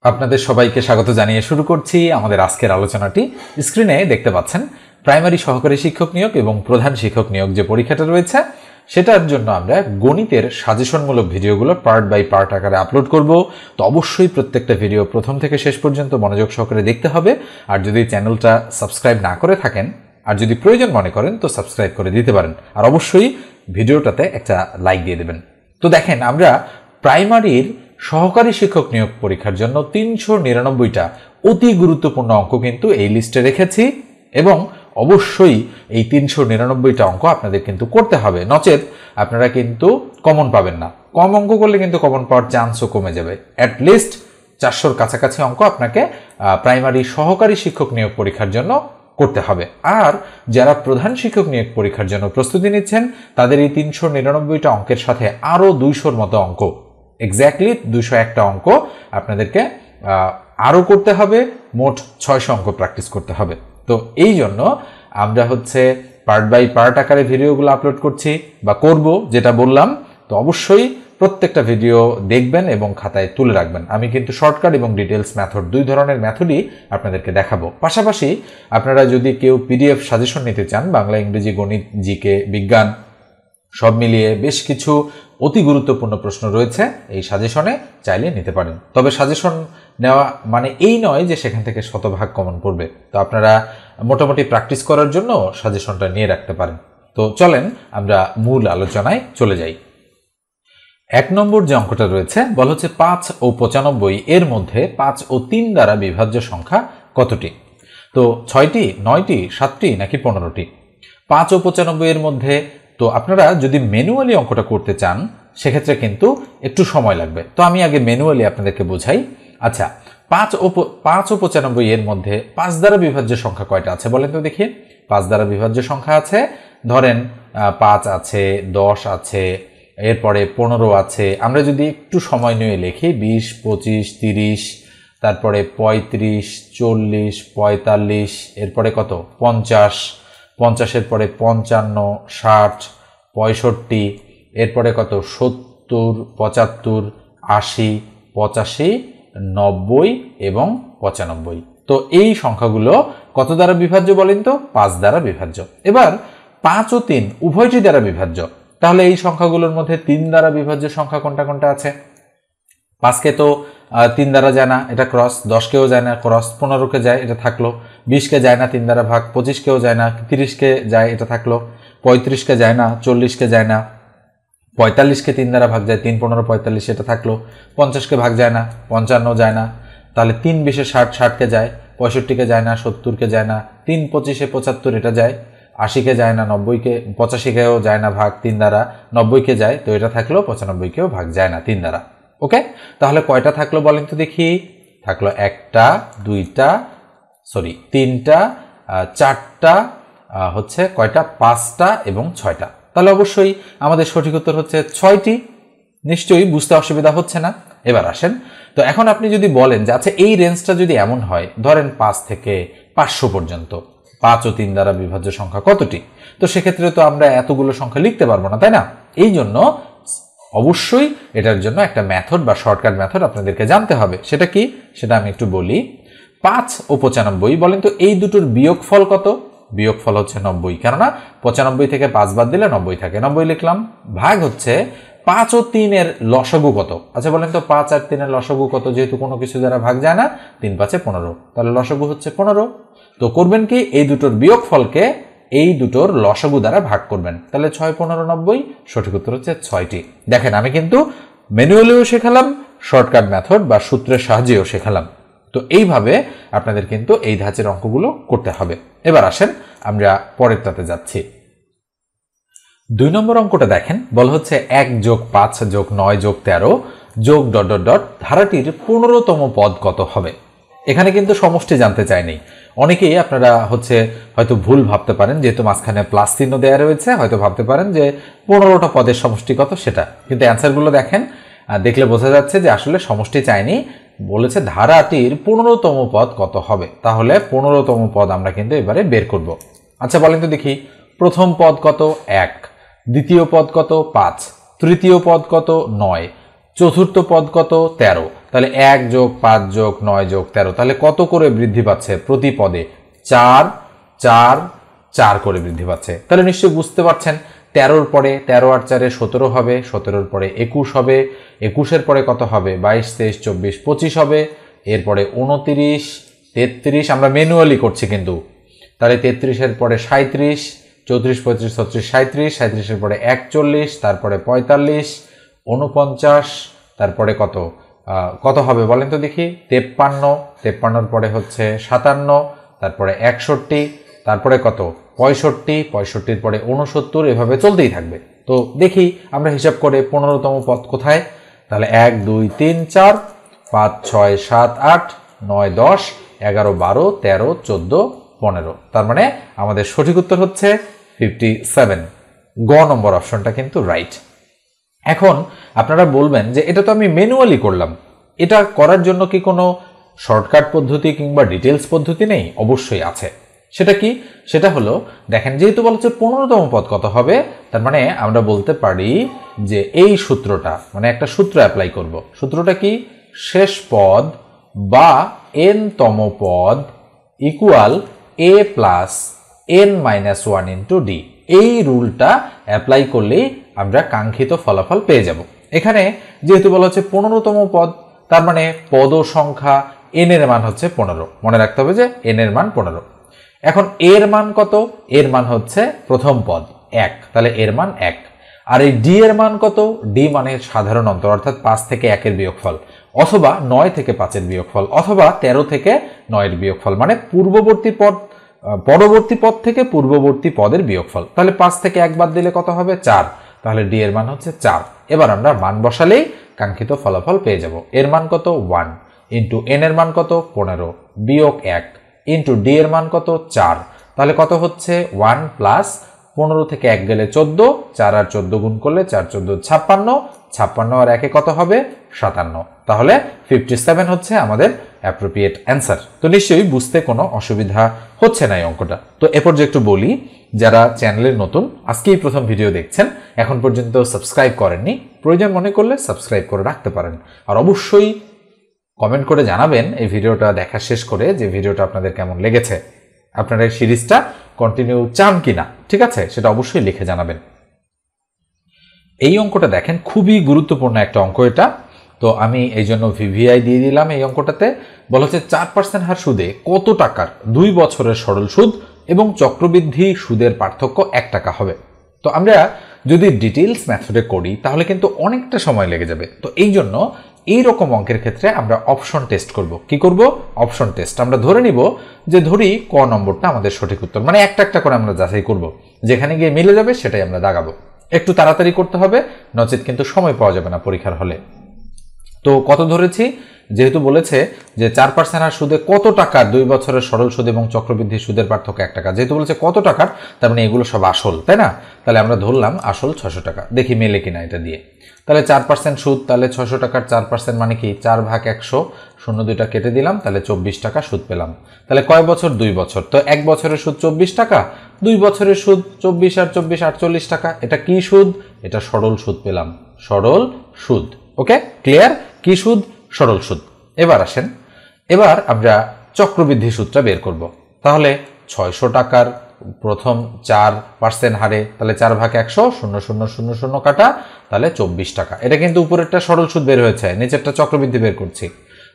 আপনাদের সবাইকে স্বাগত জানিয়ে শুরু করছি আমাদের আজকের আলোচনাটি। স্ক্রিনে দেখতে পাচ্ছেন প্রাইমারি সহকারী শিক্ষক নিয়োগ এবং প্রধান শিক্ষক নিয়োগ যে পরীক্ষাটা রয়েছে সেটার জন্য আমরা গণিতের সাজেশনমূলক ভিডিওগুলো পার্ট বাই পার্ট আকারে আপলোড করব। তো অবশ্যই প্রত্যেকটা ভিডিও প্রথম থেকে শেষ পর্যন্ত মনোযোগ সহকারে দেখতে হবে। আর যদি চ্যানেলটা সাবস্ক্রাইব না করে থাকেন আর যদি প্রয়োজন মনে করেন তো সাবস্ক্রাইব করে দিতে পারেন, আর অবশ্যই ভিডিওটাতে একটা লাইক দিয়ে দেবেন। তো দেখেন, আমরা প্রাইমারির সহকারী শিক্ষক নিয়োগ পরীক্ষার জন্য 399টা অতি গুরুত্বপূর্ণ অঙ্ক কিন্তু এই লিস্টে রেখেছি এবং অবশ্যই এই 399টা অঙ্ক আপনাদের কিন্তু করতে হবে, নচেত আপনারা কিন্তু কমন পাবেন না। কম অঙ্ক করলে কিন্তু কমন পাওয়ার চান্সও কমে যাবে। অ্যাটলিস্ট 400-র কাছাকাছি অঙ্ক আপনাকে প্রাইমারি সহকারী শিক্ষক নিয়োগ পরীক্ষার জন্য করতে হবে। আর যারা প্রধান শিক্ষক নিয়োগ পরীক্ষার জন্য প্রস্তুতি নিচ্ছেন তাদের এই 399টা অঙ্কের সাথে আরও 200-র মতো অঙ্ক, এক্স্যাক্টলি 201টা অঙ্ক আপনাদেরকে আরও করতে হবে। মোট 600 অঙ্ক প্র্যাকটিস করতে হবে। তো এই জন্য আমরা পার্ট বাই পার্ট আকারে ভিডিওগুলো আপলোড করছি বা করব, যেটা বললাম। তো অবশ্যই প্রত্যেকটা ভিডিও দেখবেন এবং খাতায় তুলে রাখবেন। আমি কিন্তু শর্টকাট এবং ডিটেলস মেথড, দুই ধরনের মেথডই আপনাদেরকে দেখাবো। পাশাপাশি আপনারা যদি কেউ পিডিএফ সাজেশন নিতে চান, বাংলা, ইংরেজি, গণিত, জিকে, বিজ্ঞান সব মিলিয়ে বেশ কিছু অতি গুরুত্বপূর্ণ প্রশ্ন রয়েছে এই সাজেশনে, চাইলে নিতে পারেন। তবে সাজেশন নেওয়া মানে এই নয় যে সেখান থেকে শতভাগ কমন পড়বে। তো আপনারা মোটামুটি প্র্যাকটিস করার জন্য সাজেশনটা নিয়ে রাখতে পারেন। তো চলেন আমরা মূল আলোচনায় চলে যাই। 1 নম্বর যে অঙ্কটা রয়েছে বলা হচ্ছে 5 ও 95 এর মধ্যে 5 ও 3 দ্বারা বিভাজ্য সংখ্যা কতটি? তো 6টি, 9টি, 7টি নাকি 15টি? 5 ও 95 এর মধ্যে, তো আপনারা যদি ম্যানুয়ালি অঙ্কটা করতে চান সেক্ষেত্রে কিন্তু একটু সময় লাগবে। তো আমি আগে ম্যানুয়ালি আপনাদেরকে বোঝাই। আচ্ছা, 5 ও 95 এর মধ্যে 5 দ্বারা বিভাজ্য সংখ্যা কয়টা আছে বলেন তো দেখি। 5 দ্বারা বিভাজ্য সংখ্যা আছে, ধরেন 5 আছে, 10 আছে, এরপরে 15 আছে। আমরা যদি একটু সময় নিয়ে লিখি 20, 25, 30, তারপরে 35, 40, 45, এরপরে কত 50, 50-এর পরে 55, 60, 65, এরপরে কত 70, 75, 80, 85, 90 এবং 95। তো এই সংখ্যাগুলো কত দ্বারা বিভাজ্য বলেন তো? 5 দ্বারা বিভাজ্য। এবার 5 ও 3 উভয়টি দ্বারা বিভাজ্য। তাহলে এই সংখ্যাগুলোর মধ্যে 3 দ্বারা বিভাজ্য সংখ্যা কোনটা কোনটা আছে? 5কে তো 3 দ্বারা যায় না, এটা ক্রস। 10কেও যায় না, ক্রস। 15কে যায়, এটা থাকলো। 20কে যায় না 3 দ্বারা ভাগ। 25কেও যায় না। 30কে যায়, এটা থাকলো। 35কে যায় না। 40কে যায় না। 45কে 3 দ্বারা ভাগ যায়, 3 15 45, এটা থাকলো। 50কে ভাগ যায় না। 55 যায় না। তাহলে 3 20-এ 60, 60কে যায়। 65কে যায় না, 70কে যায় না। 3 25-এ 75, এটা যায়। 80কে যায় না, 90কে 85কেও যায় না ভাগ 3 দ্বারা, 90কে যায়, তো এটা থাকলো। 95কেও ভাগ যায় না 3 দ্বারা। ওকে, তাহলে কয়টা থাকলো বলেন তো দেখি। থাকলো 1টা, 2টা, সরি 3টা, 4টা, কয়টা 5টা এবং 6টা। তাহলে অবশ্যই আমাদের সঠিক উত্তর হচ্ছে 6টি। নিশ্চয়ই বুঝতে অসুবিধা হচ্ছে না। এবার আসেন, তো এখন আপনি যদি বলেন যে আচ্ছা এই রেঞ্জটা যদি এমন হয়, ধরেন 5 থেকে 500 পর্যন্ত, 5 ও 3 দ্বারা বিভাজ্য সংখ্যা কতটি? তো সেক্ষেত্রে তো আমরা এতগুলো সংখ্যা লিখতে পারবো না, তাই না? এই জন্য অবশ্যই এটার জন্য একটা মেথড বা শর্টকাট মেথড আপনাদেরকে জানতে হবে। সেটা কি, সেটা আমি একটু বলি। 5 ও 95 বলেন তো এই দুটোর বিয়োগফল কত? বিয়োগফল হচ্ছে 90, কেননা 95 থেকে 5 বাদ দিলে 90 থাকে। 90 লিখলাম। ভাগ হচ্ছে 5 ও 3 এর লসাগু কত? আচ্ছা বলেন তো 5 আর 3 এর লসাগু কত? যেহেতু কোনো কিছু দ্বারা ভাগ যায় না, 3 5-এ 15, তাহলে লসাগু হচ্ছে 15। তো করবেন কি, এই দুটোর বিয়োগফলকে এই দুটোর লসাগু দ্বারা ভাগ করবেন। তাহলে 6 15 90, সঠিক উত্তর হচ্ছে 6টি। দেখেন, আমি কিন্তু ম্যানুয়ালিও শেখালাম, শর্টকাট মেথড বা সূত্রের সাহায্যেও শেখালাম। তো এইভাবে আপনাদের কিন্তু এই ধাঁচের অঙ্কগুলো করতে হবে। এবার আসেন আমরা পরেরটাতে যাচ্ছি। 2 নম্বর অঙ্কটা দেখেন, বলা হচ্ছে 1 + 5 + 9 + 13 + ... ধারাটির 15তম পদ কত হবে? এখানে কিন্তু সমষ্টি জানতে চাইনি। অনেকেই আপনারা হয়তো ভুল ভাবতে পারেন, যেহেতু মাঝখানে প্লাস চিহ্ন দেওয়া রয়েছে, হয়তো ভাবতে পারেন যে 15টা পদের সমষ্টি কত সেটা। কিন্তু অ্যান্সারগুলো দেখেন, দেখলে বোঝা যাচ্ছে যে আসলে সমষ্টি চাইনি, বলেছে ধারাটির 15তম পদ কত হবে। তাহলে 15তম পদ আমরা কিন্তু এবারে বের করব। আচ্ছা বলেন তো দেখি, প্রথম পদ কত? 1, দ্বিতীয় পদ কত? 5, তৃতীয় পদ কত? 9, চতুর্থ পদ কত? 13, তাহলে 1 যোগ 5 যোগ 9 যোগ 13, তাহলে কত করে বৃদ্ধি পাচ্ছে প্রতি পদে? 4 4 4 করে বৃদ্ধি পাচ্ছে। তাহলে নিশ্চয়ই বুঝতে পারছেন 13 পরে 13 আর 4 17 হবে, 17 পরে 21 হবে, 21 পরে কত হবে? 22 23 24 25 হবে, এরপরে 29 33, আমরা ম্যানুয়ালি করছি কিন্তু, তাহলে 33 পরে 37, 34 35 36 37, 37 পরে 41, তারপরে 45, 49, তারপরে কত হবে বলেন তো দেখি? 53, 53 পরে হচ্ছে 57, তারপরে 61, তারপরে কত? 65, 65 পরে 69, এভাবে চলতেই থাকবে। তো দেখি আমরা হিসাব করে 15তম পদ কোথায়? তাহলে 1 2 3 4 5 6 7 8 9 10 11 12 13 14 15, তার মানে আমাদের সঠিক উত্তর হচ্ছে 57। গ নম্বর অপশনটা কিন্তু রাইট। এখন আপনারা বলবেন যে এটা তো আমি ম্যানুয়ালি করলাম, এটা করার জন্য কি কোনো শর্টকাট পদ্ধতি কিংবা ডিটেলস পদ্ধতি নেই? অবশ্যই আছে। সেটা কি? সেটা হলো, দেখেন যেহেতু বলা হচ্ছে 15তম পদ কত হবে, তার মানে আমরা বলতে পারি যে এই সূত্রটা, মানে একটা সূত্র অ্যাপ্লাই করব। সূত্রটা কি? শেষ পদ বা n-তম পদ equal a plus n-1 into d। এই রুলটা অ্যাপ্লাই করলেই আমরা কাঙ্ক্ষিত ফলাফল পেয়ে যাব। এখানে যেহেতু বলা হচ্ছে 15তম পদ, তার মানে পদ সংখ্যা n এর মান হচ্ছে 15। মনে রাখতে হবে যে n এর মান 15। এখন এর মান কত? এর মান হচ্ছে প্রথম পদ 1, তাহলে এর মান 1। আর এই ডি এর মান কত? ডি মানে সাধারণ অন্তর, অর্থাৎ 5 থেকে 1 এর বিয়োগফল, অথবা 9 থেকে 5 এর বিয়োগফল, অথবা 13 থেকে 9 এর বিয়োগফল, মানে পরবর্তী পদ থেকে পূর্ববর্তী পদের বিয়োগফল। তাহলে 5 থেকে 1 বাদ দিলে কত হবে? 4। তাহলে ডি এর মান হচ্ছে 4। এবার আমরা মান বসালেই কাঙ্ক্ষিত ফলাফল পেয়ে যাব। এর মান কত? 1 ইন্টু এন এর মান কত? 15 বিয়োগ 1 ইন্টু ডি এর মান কত? 4। তাহলে কত হচ্ছে? 1 প্লাস 15 থেকে 1 গেলে 14, 4 আর 14 গুণ করলে 4 14 56, 56 আর 1 কত হবে? 57। তাহলে 57 হচ্ছে আমাদের অ্যাপ্রোপ্রিয়েট অ্যান্সার। তো নিশ্চয়ই বুঝতে কোনো অসুবিধা হচ্ছে না এই অঙ্কটা। তো এরপর যে একটু বলি, যারা চ্যানেলের নতুন, আজকেই প্রথম ভিডিও দেখছেন, এখন পর্যন্ত সাবস্ক্রাইব করেননি, প্রয়োজন মনে করলে সাবস্ক্রাইব করে রাখতে পারেন। আর অবশ্যই কমেন্ট করে জানাবেন এই ভিডিওটা দেখা শেষ করে যে ভিডিওটা আপনাদের কেমন লেগেছে, আপনারা এই সিরিজটা কন্টিনিউ চান কিনা, ঠিক আছে? সেটা অবশ্যই লিখে জানাবেন। এই অঙ্কটা দেখেন খুবই গুরুত্বপূর্ণ একটা অঙ্ক এটা, তো আমি এই জন্য ভিভিআই দিয়ে দিলাম। এই অঙ্কটাতে বলা হচ্ছে 4% হার সুদে কত টাকার 2 বছরের সরল সুদ এবং চক্রবৃদ্ধি সুদের পার্থক্য 1 টাকা হবে। তো আমরা যদি ডিটেইলস মেথডে করি তাহলে কিন্তু অনেকটা সময় লেগে যাবে। তো এই জন্য এই রকম অঙ্কের ক্ষেত্রে আমরা অপশন টেস্ট করব। কি করব? Option test. আমরা ধরে নিব যে ধরি ক নম্বরটা আমাদের সঠিক উত্তর, মানে একটা একটা করে আমরা যাচাই করব, যেখানে গিয়ে মিলে যাবে সেটাই আমরা দাগাবো। একটু তাড়াতাড়ি করতে হবে, নচেত কিন্তু সময় পাওয়া যাবে না পরীক্ষার হলে। তো কত ধরেছি? যেহেতু বলেছে যে 4% হার সুদে কত টাকার 2 বছরের সরল সুদ এবং চক্রবৃদ্ধি সুদের পার্থক্য 1 টাকা, যেহেতু বলেছে কত টাকার, তার মানে এগুলো সব আসল, তাই না? তাহলে আমরা ধরলাম আসল 600 টাকা। দেখি মেলে কিনা এটা দিয়ে। তাহলে 4% সুদ, তাহলে 600 টাকার 4% মানে কি? 4 ভাগ 100, 0 কেটে দিলাম, তাহলে 24 টাকা সুদ পেলাম। তাহলে কয় বছর? 2 বছর। তো 1 বছরের সুদ 24 টাকা, 2 বছরের সুদ 24 আর 24 48 টাকা। এটা কি সুদ? এটা সরল সুদ পেলাম, সরল সুদ। ওকে, ক্লিয়ার? কি সুদ? সরল সুদ। এবার আসেন, এবার আমরা চক্রবৃদ্ধি সুদটা বের করব। তাহলে 600 টাকার প্রথম 4% হারে, তাহলে 4 ভাগ 100, 0 কাটা, তাহলে 24 টাকা। এটা কিন্তু উপরেরটা সরল সুদ বের হয়েছে, নিচেরটা চক্রবৃদ্ধি বের করছি।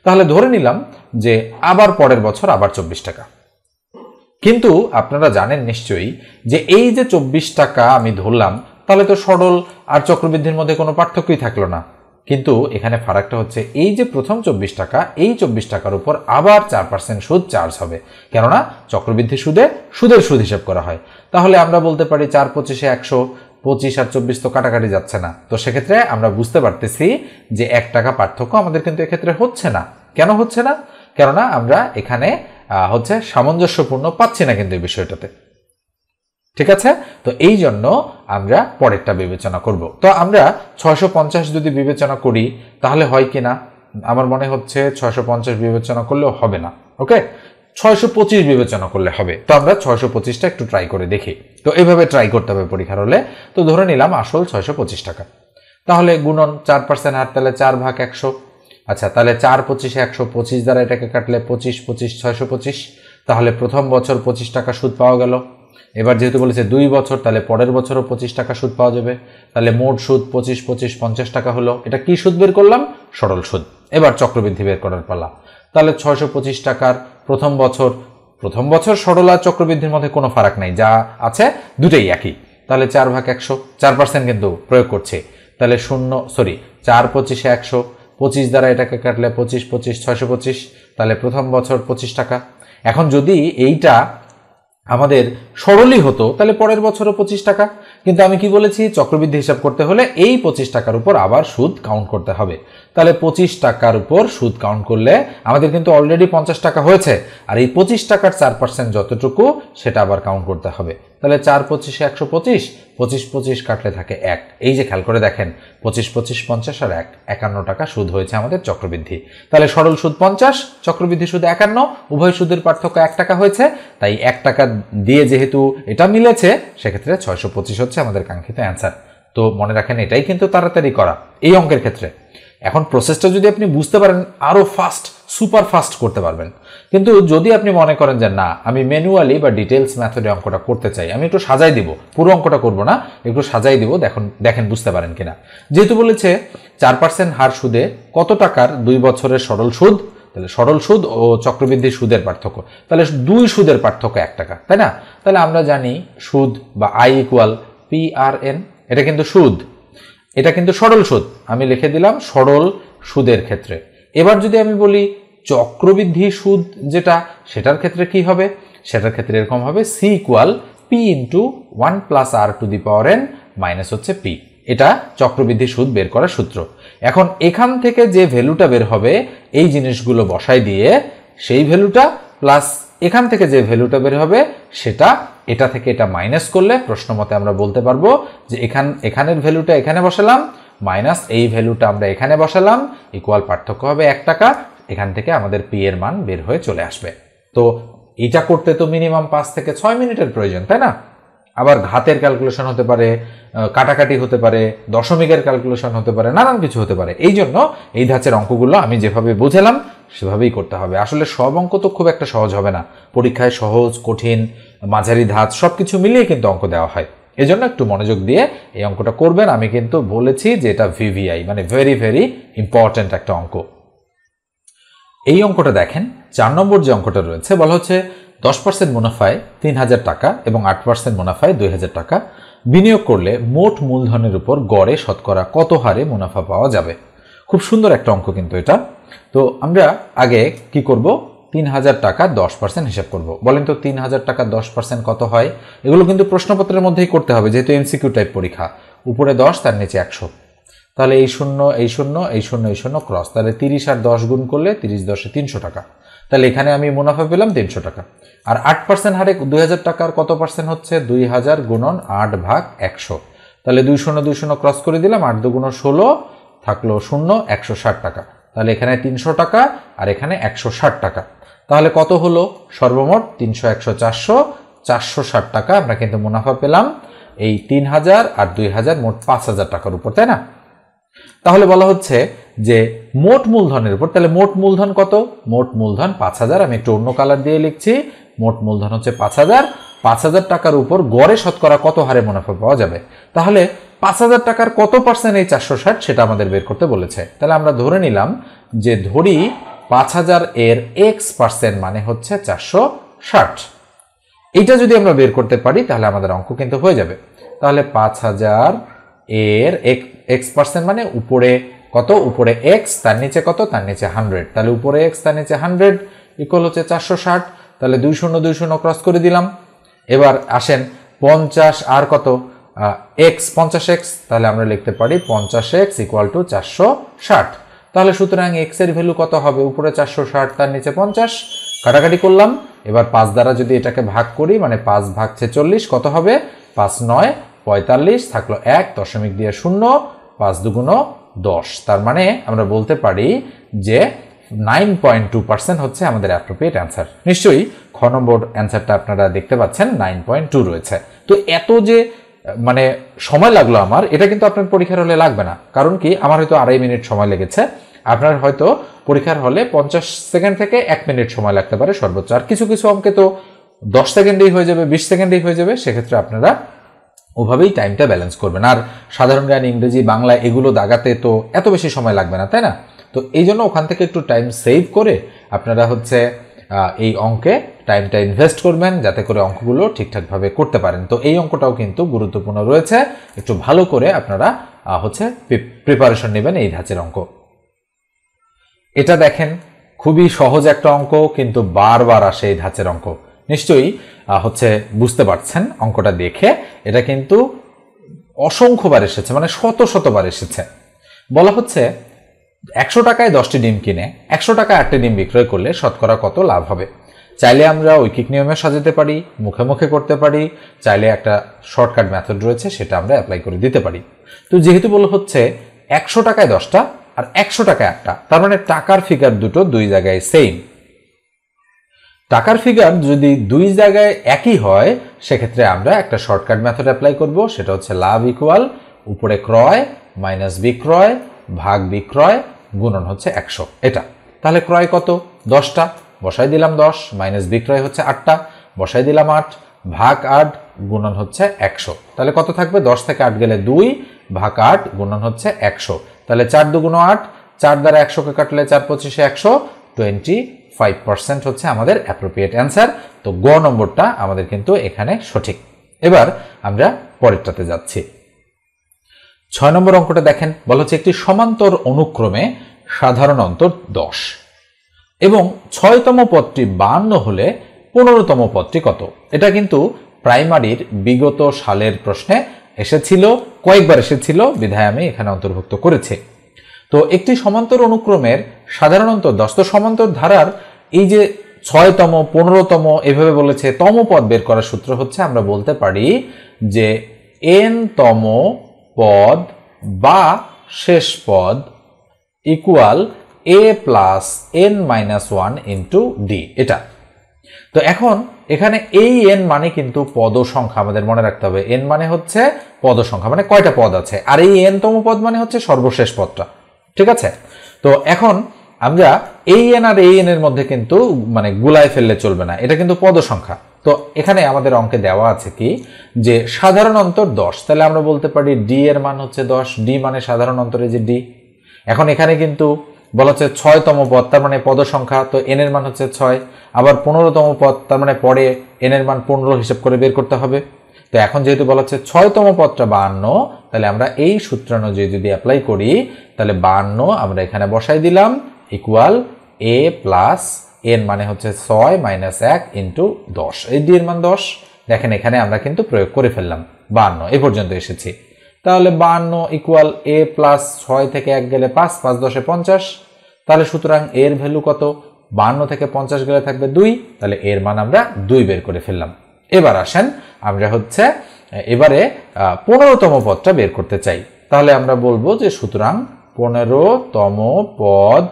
তাহলে ধরে নিলাম যে আবার পরের বছর আবার 24 টাকা। কিন্তু আপনারা জানেন নিশ্চয়ই যে এই যে 24 টাকা আমি ধরলাম, তাহলে তো সরল আর চক্রবৃদ্ধির মধ্যে কোনো পার্থক্যই থাকলো না। কিন্তু এখানে ফারাকটা হচ্ছে এই যে প্রথম 24 টাকা, এই 24 টাকার উপর আবার 4% সুদ চার্জ হবে, কেননা চক্রবৃদ্ধি সুদের সুদ হিসাব করা হয়। তাহলে আমরা বলতে পারি 4 25 100, 25 আর 24 তো কাটাকাটি যাচ্ছে না। তো সেক্ষেত্রে আমরা বুঝতে পারতেছি যে 1 টাকা পার্থক্য আমাদের কিন্তু এক্ষেত্রে হচ্ছে না। কেন হচ্ছে না? কেননা আমরা এখানে হচ্ছে সামঞ্জস্যপূর্ণ পাচ্ছি না কিন্তু এই বিষয়টাতে, ঠিক আছে? তো এই জন্য আমরা পরেরটা বিবেচনা করব। তো আমরা 650 যদি বিবেচনা করি তাহলে হয় কিনা? আমার মনে হচ্ছে 650 বিবেচনা করলেও হবে না। ওকে, 625 বিবেচনা করলে হবে। তো আমরা 625টা একটু ট্রাই করে দেখি। তো এইভাবে ট্রাই করতে হবে পরীক্ষার হলে। তো ধরে নিলাম আসল 625 টাকা, তাহলে গুণন 4% হার, তাহলে 4 ভাগ 100, আচ্ছা, তাহলে 4 25 125 দ্বারা এটাকে কাটলে 25 25 625, তাহলে প্রথম বছর 25 টাকা সুদ পাওয়া গেল। এবার যেহেতু বলেছে 2 বছর, তাহলে পরের বছরও 25 টাকা সুদ পাওয়া যাবে। তাহলে মোট সুদ 25 25 50 টাকা হলো। এটা কি সুদ বের করলাম? সরল সুদ। এবার চক্রবৃদ্ধি বের করার পালা। তাহলে 625 টাকার প্রথম বছর সরল আর চক্রবৃদ্ধির মধ্যে কোনো ফারাক নাই, যা আছে দুটোই একই। তাহলে 4/100, 4% কিন্তু প্রয়োগ করছে। তাহলে 4 25 100, 25 দ্বারা এটাকে কাটলে 25 25 625, তাহলে প্রথম বছর 25 টাকা। এখন যদি এইটা আমাদের সরলই হতো তাহলে পরের বছরও 25 টাকা, কিন্তু আমি কি বলেছি, চক্রবৃদ্ধি হিসাব করতে হলে এই 25 টাকার উপর আবার সুদ কাউন্ট করতে হবে। তাহলে 25 টাকার উপর সুদ কাউন্ট করলে আমাদের কিন্তু অলরেডি 50 টাকা হয়েছে, আর এই 25 টাকার 4% যতটুকু সেটা আবার কাউন্ট করতে হবে। তাহলে 4 25 125, 25 25 কাটলে থাকে 1। এই যে খেয়াল করে দেখেন, 25 25 50 আর 1, 51 টাকা সুদ হয়েছে আমাদের চক্রবৃদ্ধি। তাহলে সরল সুদ 50, চক্রবৃদ্ধি সুদ 51, উভয় সুদের পার্থক্য 1 টাকা হয়েছে। তাই 1 টাকা দিয়ে যেহেতু এটা মিলেছে, সেক্ষেত্রে 625 হচ্ছে আমাদের কাঙ্ক্ষিত অ্যান্সার। তো মনে রাখেন, এটাই কিন্তু তাড়াতাড়ি করা এই অঙ্কের ক্ষেত্রে। এখন প্রসেসটা যদি আপনি বুঝতে পারেন, আরো ফাস্ট, সুপার ফাস্ট করতে পারবেন। কিন্তু যদি আপনি মনে করেন যে না, আমি ম্যানুয়ালি বা ডিটেলস মেথডে অঙ্কটা করতে চাই, আমি একটু সাজাই দিব, পুরো অঙ্কটা করব না, একটু সাজাই দিব, দেখেন বুঝতে পারেন কিনা। যেহেতু বলেছে 4% হার সুদে কত টাকার 2 বছরের সরল সুদ, তাহলে সরল সুদ ও চক্রবৃদ্ধি সুদের পার্থক্য, তাহলে 2 সুদের পার্থক্য 1 টাকা, তাই না? তাহলে আমরা জানি সুদ বা I = PRN, এটা কিন্তু সুদ, এটা কিন্তু সরল সুদ। আমি লিখে দিলাম সরল সুদের ক্ষেত্রে। এবার যদি আমি বলি চক্রবৃদ্ধি সুদ যেটা, সেটার ক্ষেত্রে কি হবে? সেটার ক্ষেত্রে এরকম হবে, C = P × 1 + R⁴ মাইনাস হচ্ছে P। এটা চক্রবৃদ্ধি সুদ বের করার সূত্র। এখন এখান থেকে যে ভ্যালুটা বের হবে, এই জিনিসগুলো বসাই দিয়ে সেই ভ্যালুটা প্লাস এখান থেকে যে ভ্যালুটা বের হবে সেটা, এটা থেকে এটা মাইনাস করলে প্রশ্ন মতে আমরা বলতে পারবো যে এখানের ভ্যালুটা এখানে বসালাম মাইনাস এই ভ্যালুটা আমরা এখানে বসালাম, ইকুয়াল পার্থক্য হবে 1 টাকা। এখান থেকে আমাদের পি এর মান বের হয়ে চলে আসবে। তো এটা করতে তো মিনিমাম 5 থেকে 6 মিনিটের প্রয়োজন, তাই না? আবার ঘাতের ক্যালকুলেশন হতে পারে, কাটাকাটি হতে পারে, দশমিকের ক্যালকুলেশন হতে পারে, নানান কিছু হতে পারে। এই জন্য এই ধাঁচের অঙ্কগুলো আমি যেভাবে বুঝালাম সেভাবেই করতে হবে। আসলে সব অঙ্ক তো খুব একটা সহজ হবে না, পরীক্ষায় সহজ, কঠিন, মাঝারি ধাঁচ সবকিছু মিলিয়ে কিন্তু অঙ্ক দেওয়া হয়। এজন্য একটু মনোযোগ দিয়ে এই অঙ্কটা করবেন। আমি কিন্তু বলেছি যে এটা VVI, মানে ভেরি ভেরি ইম্পর্টেন্ট একটা অঙ্ক। এই অঙ্কটা দেখেন, 4 নম্বর যে অঙ্কটা রয়েছে, বলা হচ্ছে 10% মুনাফায় 3000 টাকা এবং 8% মুনাফায় 2000 টাকা বিনিয়োগ করলে মোট মূলধনের উপর গড়ে শতকরা কত হারে মুনাফা পাওয়া যাবে। খুব সুন্দর একটা অঙ্ক কিন্তু এটা। তো আমরা আগে কি করব, 3000 টাকা 10% হিসাব করব। বলেন তো 3000 টাকা 10% কত হয়? এগুলো কিন্তু প্রশ্নপত্রের মধ্যেই করতে হবে, যেহেতু MCQ টাইপ পরীক্ষা। উপরে 10, তার নিচে 100, তাহলে এই 0 এই 0 এই 0 এই 0 ক্রস, তাহলে 30 আর 10 গুণ করলে 30 10 300 টাকা। তাহলে এখানে আমি মুনাফা পেলাম 300 টাকা। আর 8% হারে 2000 টাকার কত পার্সেন্ট হচ্ছে? 2000 গুণন 8/100, তাহলে 2 0 ক্রস করে দিলাম, 8 2 গুণ 16 থাকলো 0, 160 টাকা। তাহলে এখানে 300 টাকা আর এখানে 160 টাকা, তাহলে কত হলো? সর্বমোট 300 100 400, 460 টাকা আমরা কিন্তু মুনাফা পেলাম এই 3000 আর 2000, মোট 5000 টাকার উপর, তাই না? তাহলে বলা হচ্ছে যে মোট মূলধনের উপর, তাহলে মোট মূলধন কত? মোট মূলধন 5000, আমি একটু অন্য কালার দিয়ে লিখছি। মোট মূলধন হচ্ছে 5000, 5000 টাকার উপর গড়ে শতকরা কত হারে মুনাফা পাওয়া যাবে। তাহলে 5000 টাকার কত পার্সেন্ট এই 460, সেটা আমাদের বের করতে বলেছে। তাহলে আমরা ধরে নিলাম যে ধরি 5000 এর X% মানে হচ্ছে 460। এইটা যদি আমরা বের করতে পারি তাহলে আমাদের অঙ্ক কিন্তু হয়ে যাবে। তাহলে 5000 এর X% মানে উপরে কত? উপরে X, তার নিচে কত? তার নিচে 100, তাহলে উপরে X তার নিচে 100 ইকুয়াল হচ্ছে 460। তাহলে 2 0 2 0 ক্রস করে দিলাম। এবার আসেন 50 আর কত? X, 50x, তাহলে আমরা লিখতে পারি 50x ইকুয়াল টু 460। তাহলে সুতরাং X এর ভ্যালু কত হবে? উপরে 460, তার নিচে 50, কাটাকাটি করলাম। এবার 5 দ্বারা যদি এটাকে ভাগ করি, মানে 5 ভাগ 46 কত হবে? 5 9 45, থাকলো 1, দশমিক দিয়ে 0, 5 2 10, তার মানে আমরা বলতে পারি যে 9.2% হচ্ছে আমাদের অ্যাপ্রোপ্রিয়েট অ্যান্সার। নিশ্চয়ই খ নম্বর অ্যান্সারটা আপনারা দেখতে পাচ্ছেন, 9.2 রয়েছে। তো এত যে মানে সময় লাগলো আমার, এটা কিন্তু আপনার পরীক্ষার হলে লাগবে না। কারণ কি, আমার হয়তো 2.5 মিনিট সময় লেগেছে, আপনার হয়তো পরীক্ষার হলে 50 সেকেন্ড থেকে 1 মিনিট সময় লাগতে পারে সর্বোচ্চ। আর কিছু কিছু অঙ্কে তো 10 সেকেন্ডেই হয়ে যাবে, 20 সেকেন্ডেই হয়ে যাবে। সেক্ষেত্রে আপনারা ওভাবেই টাইমটা ব্যালেন্স করবেন। আর সাধারণ জ্ঞান, ইংরেজি, বাংলা এগুলো দাগাতে তো এত বেশি সময় লাগবে না, তাই না? তো এই জন্য ওখান থেকে একটু টাইম সেভ করে আপনারা হচ্ছে এই অঙ্কে টাইমটা ইনভেস্ট করবেন, যাতে করে অঙ্কগুলো ঠিকঠাকভাবে করতে পারেন। তো এই অঙ্কটাও কিন্তু গুরুত্বপূর্ণ রয়েছে, একটু ভালো করে আপনারা হচ্ছে প্রিপারেশন নেবেন এই ধাঁচের অঙ্ক। এটা দেখেন, খুবই সহজ একটা অঙ্ক, কিন্তু বারবার আসে এই ধাঁচের অঙ্ক। নিশ্চয়ই হচ্ছে বুঝতে পারছেন অঙ্কটা দেখে, এটা কিন্তু অসংখ্যবার এসেছে, মানে শত শতবার এসেছে। বলা হচ্ছে 100 টাকায় 10টি ডিম কিনে 100 টাকায় 8টি ডিম বিক্রয় করলে শতকরা কত লাভ হবে। চাইলে আমরা ঐকিক নিয়মে সাজাতে পারি, মুখে মুখে করতে পারি, চাইলে একটা শর্টকাট মেথড রয়েছে সেটা আমরা অ্যাপ্লাই করে দিতে পারি। তো যেহেতু বলা হচ্ছে 100 টাকায় 10টা আর 100 টাকায় 8টা, তার মানে টাকার ফিগার দুটো দুই জায়গায় সেম। টাকার ফিগার যদি দুই জায়গায় একই হয়, সেক্ষেত্রে আমরা একটা শর্টকাট মেথড অ্যাপ্লাই করব, সেটা হচ্ছে লাভ ইকুয়াল উপরে ক্রয় মাইনাস বিক্রয় ভাগ বিক্রয় গুণন হচ্ছে 100। এটা তাহলে ক্রয় কত? 10টা, বসাই দিলাম 10, মাইনাস বিক্রয় হচ্ছে 8টা, বসাই দিলাম 8, ভাগ 8 গুণন হচ্ছে 100। তাহলে কত থাকবে? 10 থেকে 8 গেলে 2, ভাগ 8 গুণন হচ্ছে 100। তাহলে 4 দুগুণ 8, 4 দ্বারা 100কে কাটলে 4 25 100, 25% হচ্ছে আমাদের অ্যাপ্রোপ্রিয়েট অ্যান্সার। তো গ নম্বরটা আমাদের কিন্তু এখানে সঠিক। এবার আমরা পরেরটাতে যাচ্ছি। 6 নম্বর অঙ্কটা দেখেন, বলা হচ্ছে একটি সমান্তর অনুক্রমে সাধারণ অন্তর 10 এবং 6তম পদটি 52 হলে 15তম পদটি কত। এটা কিন্তু প্রাইমারির বিগত সালের প্রশ্নে এসেছিল, কয়েকবার এসেছিল, বিধায় আমি এখানে অন্তর্ভুক্ত করেছি। তো একটি সমান্তর অনুক্রমের সাধারণ অন্তর 10, তো সমান্তর ধারার এই যে 6তম 15তম এভাবে বলেছে, তম পদ বের করার সূত্র হচ্ছে আমরা বলতে পারি যে n-তম পদ বা শেষ পদ equal a plus n-1 into D. এটা তো এখন এখানে এই n মানে কিন্তু পদ সংখ্যা, আমাদের মনে রাখতে হবে। n মানে হচ্ছে পদ সংখ্যা, মানে কয়টা পদ আছে, আর এই n-তম পদ মানে হচ্ছে সর্বশেষ পদটা। ঠিক আছে? তো এখন আমরা এই n আর এই n এর মধ্যে কিন্তু মানে গুলায় ফেললে চলবে না, এটা কিন্তু পদ সংখ্যা। তো এখানে আমাদের অঙ্কে দেওয়া আছে কি যে সাধারণ অন্তর 10, তাহলে আমরা বলতে পারি ডি এর মান হচ্ছে 10, ডি মানে সাধারণ অন্তরে যে ডি। এখন এখানে কিন্তু বলা হচ্ছে 6তম পদ, তার মানে পদ সংখ্যা, তো n এর মান হচ্ছে 6। আবার 15তম পদ, তার মানে পরে n এর মান 15 হিসাব করে বের করতে হবে। তো এখন যেহেতু বলা হচ্ছে 6তম পদটা 52, তাহলে আমরা এই সূত্র অনুযায়ী যদি অ্যাপ্লাই করি, তাহলে 52 আমরা এখানে বসাই দিলাম ইকুয়াল a প্লাস n মানে হচ্ছে 6 মাইনাস 1 ইন্টু 10, এই ডি এর মান 10। দেখেন এখানে আমরা কিন্তু প্রয়োগ করে ফেললাম, 52 এ পর্যন্ত এসেছি। তাহলে 52 ইকুয়াল a প্লাস 6 থেকে 1 গেলে 5, 5 10 50। তাহলে সুতরাং এর ভ্যালু কত? 52 থেকে 50 গেলে থাকবে 2, তাহলে এর মান আমরা 2 বের করে ফেললাম। এবার আসেন আমরা হচ্ছে এবারে 15তম পদটা বের করতে চাই। তাহলে আমরা বলবো যে সুতরাং 15তম পদ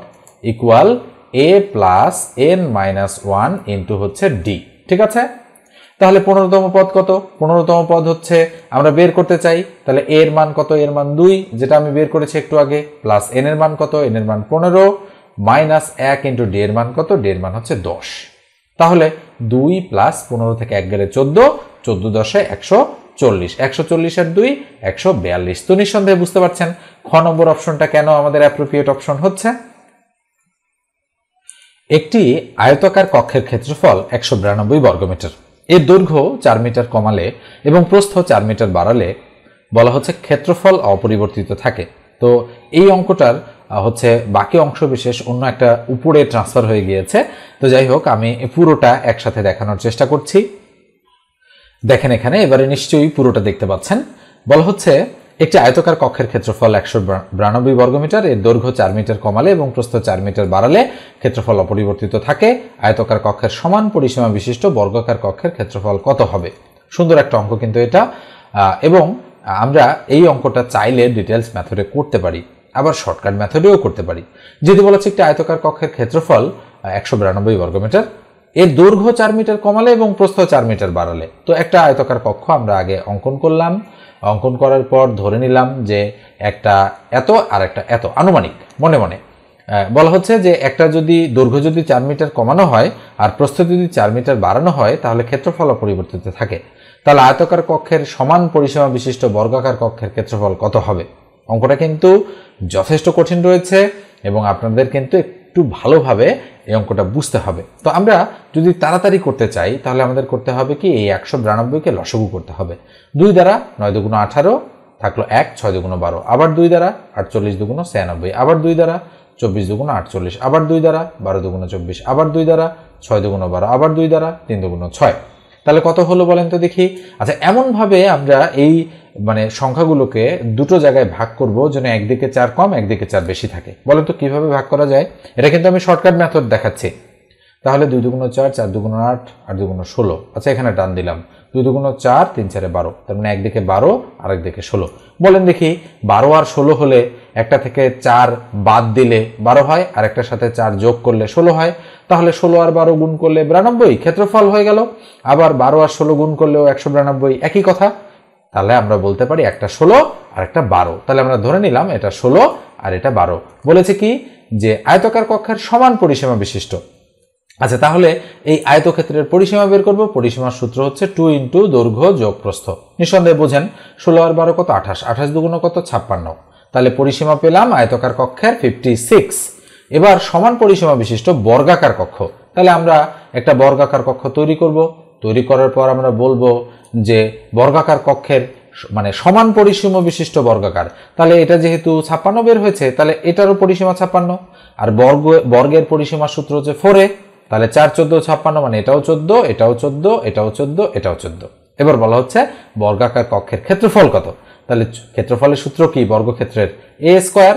equal a plus n-1 into হচ্ছে ডি। ঠিক আছে? তাহলে 15তম পদ কত? 15তম পদ হচ্ছে আমরা বের করতে চাই, তাহলে এর মান কত? এর মান 2, যেটা আমি বের করেছি একটু আগে, প্লাস n এর মান কত? n এর মান 15 মাইনাস 1 ইন্টু ডি এর মান কত? ডি এর মান হচ্ছে 10। তাহলে 2 প্লাস 15 থেকে 1 গেলে 14, 14 10 140, 140 আর 2 142। তো নিঃসন্দেহে বুঝতে পারছেন খ নম্বর অপশনটা কেন আমাদের অ্যাপ্রোপ্রিয়েট অপশন হচ্ছে। একটি আয়তাকার কক্ষের ক্ষেত্রফল 192 বর্গমিটার, এর দৈর্ঘ্য 4 মিটার কমালে এবং প্রস্থ 4 মিটার বাড়ালে বলা হচ্ছে ক্ষেত্রফল অপরিবর্তিত থাকে। তো এই অঙ্কটার হচ্ছে বাকি অংশ বিশেষ অন্য একটা উপরে ট্রান্সফার হয়ে গিয়েছে। তো যাই হোক, আমি পুরোটা একসাথে দেখানোর চেষ্টা করছি। দেখেন এখানে এবারে নিশ্চয়ই পুরোটা দেখতে পাচ্ছেন। বলা হচ্ছে একটি আয়তাকার কক্ষের ক্ষেত্রফল 192 বর্গমিটার, এর দৈর্ঘ্য 4 মিটার কমালে এবং প্রস্থ 4 মিটার বাড়ালে ক্ষেত্রফল অপরিবর্তিত থাকে। আয়তাকার কক্ষের সমান পরিসীমা বিশিষ্ট বর্গাকার কক্ষের ক্ষেত্রফল কত হবে? সুন্দর একটা অঙ্ক কিন্তু এটা। এবং আমরা এই অঙ্কটা চাইলে ডিটেলস মেথডে করতে পারি, আবার শর্টকাট মেথডেও করতে পারি। যেহেতু বলা হচ্ছে একটি আয়তাকার কক্ষের ক্ষেত্রফল 192 বর্গমিটার, এর দৈর্ঘ্য 4 মিটার কমালে এবং প্রস্থ 4 মিটার বাড়ালে। তো একটা আয়তাকার কক্ষ আমরা আগে অঙ্কন করলাম, অঙ্কন করার পর ধরে নিলাম যে একটা এত আর একটা এত, আনুমানিক মনে মনে বলা হচ্ছে যে একটা যদি দৈর্ঘ্য যদি 4 মিটার কমানো হয় আর প্রস্থ যদি 4 মিটার বাড়ানো হয় তাহলে ক্ষেত্রফল অপরিবর্তিত থাকে। তাহলে আয়তাকার কক্ষের সমান পরিসীমা বিশিষ্ট বর্গাকার কক্ষের ক্ষেত্রফল কত হবে? অঙ্কটা কিন্তু যথেষ্ট কঠিন রয়েছে এবং আপনাদের কিন্তু একটু ভালোভাবে এই অঙ্কটা বুঝতে হবে। তো আমরা যদি তাড়াতাড়ি করতে চাই তাহলে আমাদের করতে হবে কি, এই 192কে লসাগু করতে হবে। 2 দ্বারা 9 দুগুণ 18 থাকলো 1, 6 দুগুণ 12, আবার 2 দ্বারা 48 দুগুণ 96, আবার 2 দ্বারা 24 দুগুণ 48, আবার 2 দ্বারা 12 দুগুণ 24, আবার 2 দ্বারা 6 দুগুণ 12, আবার 2 দ্বারা 3 দুগুণ 6। তাহলে কত হলো বলেন তো দেখি। আচ্ছা, এমনভাবে আমরা এই সংখ্যাগুলোকে দুটো জায়গায় ভাগ করব যেন একদিকে 4 কম একদিকে 4 বেশি থাকে। বলেন তো কিভাবে ভাগ করা যায়? এটা কিন্তু আমি শর্টকাট মেথড দেখাচ্ছি। তাহলে 2 দুগুণ 4, 4 দুগুণ 8, 8 দুগুণ 16। আচ্ছা, এখানে টান দিলাম 2 দুগুণ 4, 3 4 12, তার মানে একদিকে 12 আর একদিকে 16। বলেন দেখি 12 আর 16 হলে একটা থেকে 4 বাদ দিলে 12 হয় আর একটার সাথে 4 যোগ করলে 16 হয়। তাহলে 16 আর 12 গুণ করলে 92, ক্ষেত্রফল হয়ে গেল। আবার 12 আর 16 গুণ করলেও 192, একই কথা। তাহলে আমরা বলতে পারি একটা 16 আর একটা 12। তাহলে আমরা ধরে নিলাম এটা 16 আর এটা 12। বলেছে কি যে আয়তাকার কক্ষের সমান পরিসীমা বিশিষ্ট। আচ্ছা, তাহলে এই আয়তক্ষেত্রের পরিসীমা বের করব। পরিসীমার সূত্র হচ্ছে 2 ইন্টু দৈর্ঘ্য যোগ প্রস্থ। নিঃসন্দেহে বোঝেন 16 আর 12 কত? 28, 28 দুগুণ কত? 56। তাহলে পরিসীমা পেলাম আয়তাকার কক্ষের 56। এবার সমান পরিসীমা বিশিষ্ট বর্গাকার কক্ষ। তাহলে আমরা একটা বর্গাকার কক্ষ তৈরি করব। তৈরি করার পর আমরা বলবো যে বর্গাকার কক্ষের সমান পরিসীমা বিশিষ্ট বর্গাকার। তাহলে এটা যেহেতু 56 বের হয়েছে তাহলে এটারও পরিসীমা 56 আর বর্গের পরিসীমার সূত্র হচ্ছে 4a। তাহলে 4 14 56, এটাও 14, এটাও 14, এটাও 14, এটাও 14। এবার বলা হচ্ছে বর্গাকার কক্ষের ক্ষেত্রফল কত। তাহলে ক্ষেত্রফলের সূত্র কি? বর্গক্ষেত্রের a স্কয়ার,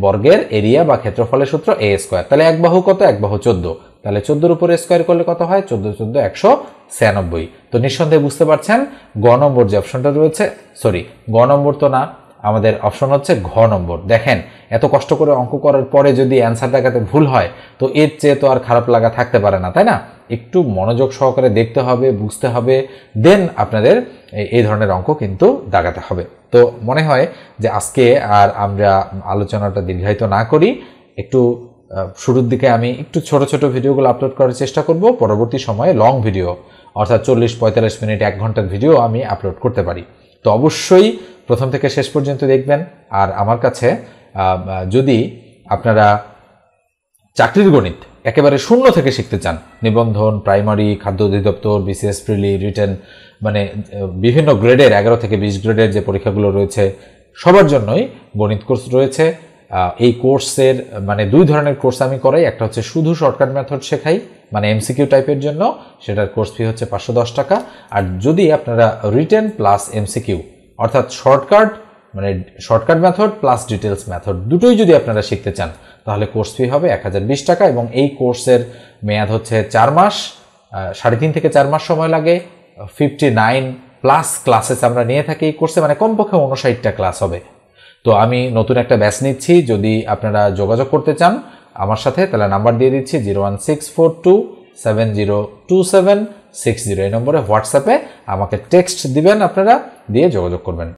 বর্গের এরিয়া বা ক্ষেত্রফলের সূত্র a স্কয়ার। তাহলে এক বাহু কত? এক বাহু 14। তাহলে 14 উপরে স্কয়ার করলে কত হয়? 14 14 196। তো নিঃসন্দেহে বুঝতে পারছেন গ নম্বর যে অপশনটা রয়েছে, গ নম্বর তো না, আমাদের অপশন হচ্ছে ঘ নম্বর। দেখেন, এত কষ্ট করে অঙ্ক করার পরে যদি অ্যান্সার দেখাতে ভুল হয় তো এর চেয়ে তো আর খারাপ লাগা থাকতে পারে না, তাই না? একটু মনোযোগ সহকারে দেখতে হবে, বুঝতে হবে, দেন আপনাদের এই ধরনের অঙ্ক কিন্তু দাগাতে হবে। তো মনে হয় যে আজকে আর আমরা আলোচনাটা দীর্ঘায়িত না করি, একটু শুরুর দিকে আমি একটু ছোট ছোট ভিডিওগুলো আপলোড করার চেষ্টা করব। পরবর্তী সময়ে লং ভিডিও অর্থাৎ 40-45 মিনিট 1 ঘন্টার ভিডিও আমি আপলোড করতে পারি। তো অবশ্যই প্রথম থেকে শেষ পর্যন্ত দেখবেন। আর আমার কাছে যদি আপনারা চাকরির গণিত একেবারে শূন্য থেকে শিখতে চান, নিবন্ধন, প্রাইমারি, খাদ্য অধিদপ্তর, বিসিএস প্রিলি, রিটেন, বিভিন্ন গ্রেডের 11 থেকে 20 গ্রেডের যে পরীক্ষাগুলো রয়েছে সবার জন্যই গণিত কোর্স রয়েছে। এই কোর্সের 2 ধরনের কোর্স আমি করাই। একটা হচ্ছে শুধু শর্টকাট মেথড শেখাই, এমসিকিউ টাইপের জন্য, সেটার কোর্স ফি হচ্ছে 510 টাকা। আর যদি আপনারা রিটেন প্লাস এমসিকিউ অর্থাৎ shortcut method plus details method দুটোই যদি আপনারা শিখতে চান তাহলে কোর্স ফি হবে 1020 টাকা। এবং এই কোর্সের মেয়াদ হচ্ছে 4 মাস, 3.5 থেকে 4 মাস সময় লাগে। 59 প্লাস ক্লাসেস আমরা নিয়ে থাকি এই কোর্সে, কমপক্ষে 59টা ক্লাস হবে। তো আমি নতুন একটা ব্যাচ নিচ্ছি। যদি আপনারা যোগাযোগ করতে চান আমার সাথে তাহলে নাম্বার দিয়ে দিচ্ছি 01642702760। এই নম্বরে হোয়াটসঅ্যাপে আমাকে টেক্সট দিবেন, আপনারা দিয়ে যোগাযোগ করবেন।